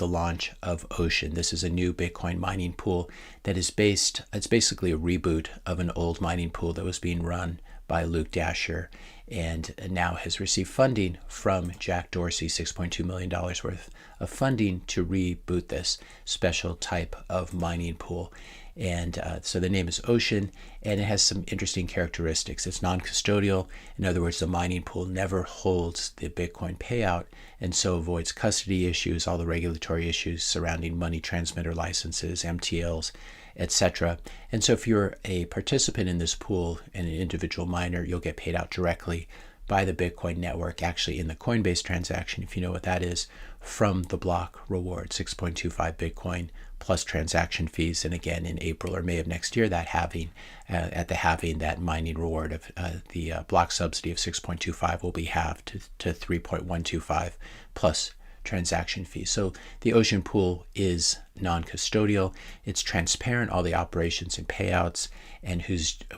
the launch of Ocean. This is a new Bitcoin mining pool that is it's basically a reboot of an old mining pool that was being run by Luke Dasher and now has received funding from Jack Dorsey, $6.2 million worth of funding to reboot this special type of mining pool. And so the name is Ocean, and it has some interesting characteristics. It's non-custodial. In other words, the mining pool never holds the Bitcoin payout and so avoids custody issues, all the regulatory issues surrounding money transmitter licenses, MTLs, etc. And so if you're a participant in this pool and an individual miner, you'll get paid out directly by the Bitcoin network, actually in the Coinbase transaction, if you know what that is, from the block reward, 6.25 Bitcoin plus transaction fees. And again, in April or May of next year, that halving, at the halving, that mining reward of the block subsidy of 6.25 will be halved to 3.125 plus transaction fees. So the Ocean pool is non-custodial. It's transparent. All the operations and payouts and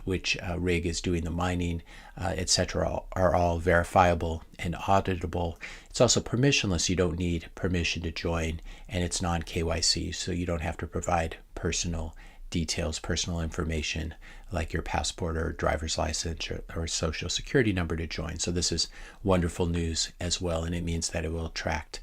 which rig is doing the mining, etc., are all verifiable and auditable. It's also permissionless. You don't need permission to join, and it's non-KYC, so you don't have to provide personal details, personal information like your passport or driver's license or social security number to join. So this is wonderful news as well, and it means that it will attract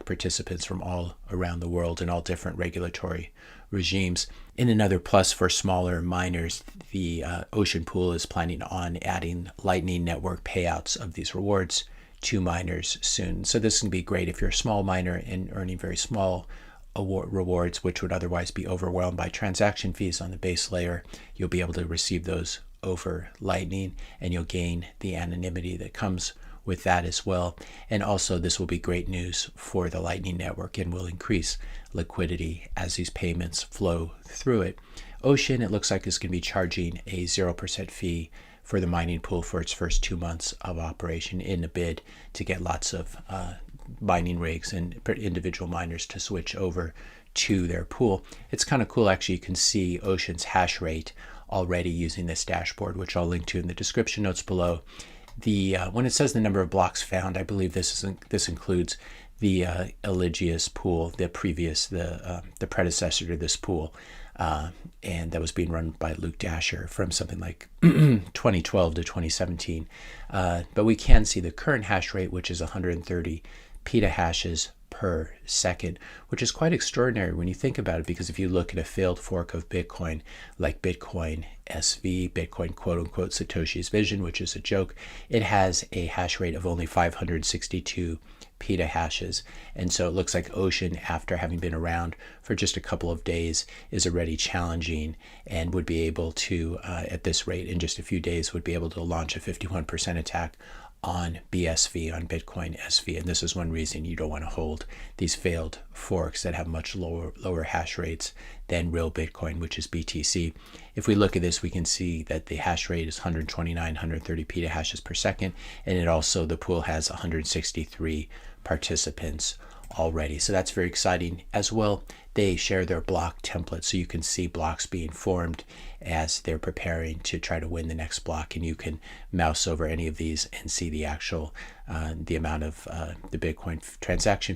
participants from all around the world in all different regulatory regimes. In another plus for smaller miners, the Ocean pool is planning on adding Lightning Network payouts of these rewards to miners soon. So this can be great if you're a small miner and earning very small rewards, which would otherwise be overwhelmed by transaction fees on the base layer. You'll be able to receive those over Lightning, and you'll gain the anonymity that comes with that as well. And also, this will be great news for the Lightning Network and will increase liquidity as these payments flow through it. Ocean, it looks like, is going to be charging a 0% fee for the mining pool for its first 2 months of operation in a bid to get lots of mining rigs and individual miners to switch over to their pool. It's kind of cool, actually. You can see Ocean's hash rate already using this dashboard, which I'll link to in the description notes below. When it says the number of blocks found, I believe this includes the Eligius pool, the predecessor to this pool, and that was being run by Luke Dasher from something like 2012 to 2017. But we can see the current hash rate, which is 130 petahashes per second, which is quite extraordinary when you think about it, because if you look at a failed fork of Bitcoin like Bitcoin SV, Bitcoin quote-unquote Satoshi's Vision, which is a joke, it has a hash rate of only 562 petahashes. And so it looks like Ocean, after having been around for just a couple of days, is already challenging and would be able to, at this rate, in just a few days, would be able to launch a 51% attack on BSV, on Bitcoin SV. And this is one reason you don't want to hold these failed forks that have much lower hash rates than real Bitcoin, which is BTC. If we look at this, we can see that the hash rate is 129, 130 petahashes per second. And the pool has 163 participants already. So that's very exciting as well. They share their block template, so you can see blocks being formed as they're preparing to try to win the next block, and you can mouse over any of these and see the actual the amount of the Bitcoin transaction